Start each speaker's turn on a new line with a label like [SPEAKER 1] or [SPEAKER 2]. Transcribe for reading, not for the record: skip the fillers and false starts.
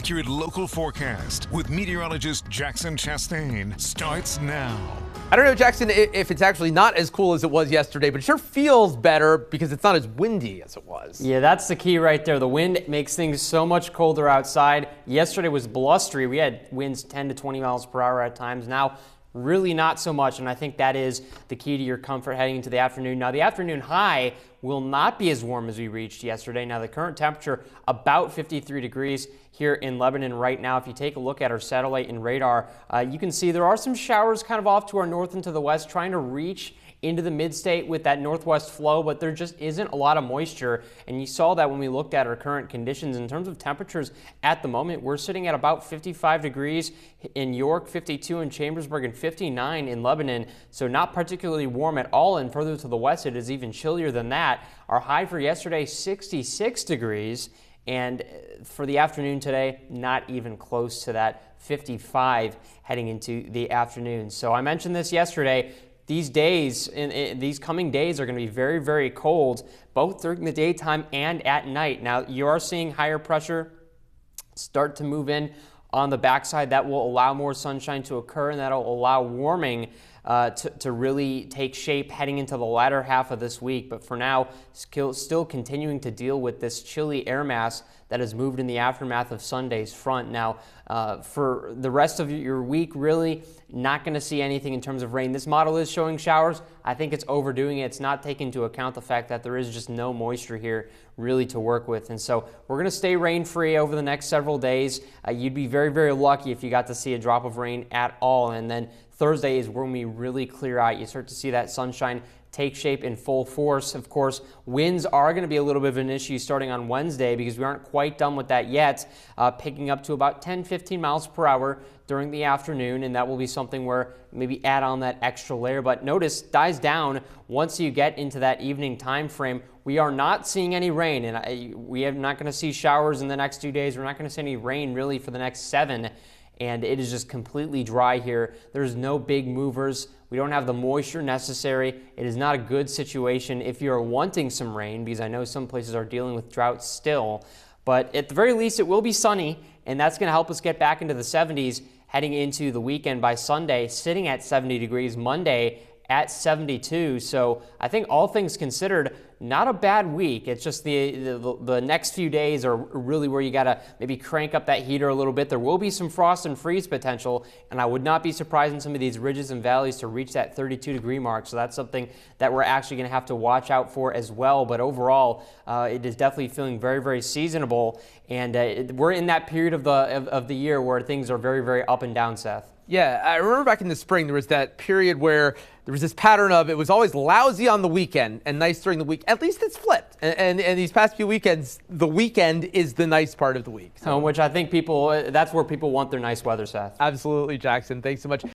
[SPEAKER 1] accurate local forecast with meteorologist Jackson Chastain starts now.
[SPEAKER 2] I don't know, Jackson, if it's actually not as cool as it was yesterday, but it sure feels better because it's not as windy as it was.
[SPEAKER 3] Yeah, that's the key right there. The wind makes things so much colder outside. Yesterday was blustery. We had winds 10 to 20 miles per hour at times. Now, really not so much, and I think that is the key to your comfort heading into the afternoon. Now, the afternoon high will not be as warm as we reached yesterday. Now, the current temperature about 53 degrees here in Lebanon right now. If you take a look at our satellite and radar, you can see there are some showers kind of off to our north and to the west trying to reach into the mid-state with that northwest flow, but there just isn't a lot of moisture. And you saw that when we looked at our current conditions. In terms of temperatures at the moment, we're sitting at about 55 degrees in York, 52 in Chambersburg, and 59 in Lebanon. So not particularly warm at all. And further to the west, it is even chillier than that. Our high for yesterday, 66 degrees. And for the afternoon today, not even close to that 55 heading into the afternoon. So I mentioned this yesterday. These days, these coming days are going to be very, very cold, both during the daytime and at night. Now, you are seeing higher pressure start to move in on the backside. That will allow more sunshine to occur, and that will allow warming to really take shape heading into the latter half of this week. But for now, still continuing to deal with this chilly air mass that has moved in the aftermath of Sunday's front. Now, for the rest of your week, really not going to see anything in terms of rain. This model is showing showers. I think it's overdoing it. It's not taking into account the fact that there is just no moisture here really to work with. And so we're going to stay rain-free over the next several days. You'd be very, very lucky if you got to see a drop of rain at all. And then Thursday is when we really clear out. You start to see that sunshine take shape in full force. Of course, winds are going to be a little bit of an issue starting on Wednesday because we aren't quite done with that yet, picking up to about 10-15 miles per hour during the afternoon, and that will be something where maybe add on that extra layer. But notice, dies down once you get into that evening time frame. We are not seeing any rain, and we are not going to see showers in the next 2 days. We're not going to see any rain really for the next 7. And it is just completely dry here. There's no big movers. We don't have the moisture necessary. It is not a good situation if you're wanting some rain, because I know some places are dealing with drought still. But at the very least, it will be sunny, and that's going to help us get back into the 70s heading into the weekend by Sunday, sitting at 70 degrees, Monday at 72. So I think all things considered, not a bad week. It's just the next few days are really where you got to maybe crank up that heater a little bit. There will be some frost and freeze potential, and I would not be surprised in some of these ridges and valleys to reach that 32-degree mark. So that's something that we're actually going to have to watch out for as well. But overall, it is definitely feeling very, very seasonable, and we're in that period of the year where things are very, very up and down, Seth.
[SPEAKER 2] Yeah, I remember back in the spring, there was that period where there was this pattern of it was always lousy on the weekend and nice during the week. At least it's flipped. And these past few weekends, the weekend is the nice part of the week.
[SPEAKER 3] So. Which I think that's where people want their nice weather, Seth.
[SPEAKER 2] Absolutely, Jackson. Thanks so much.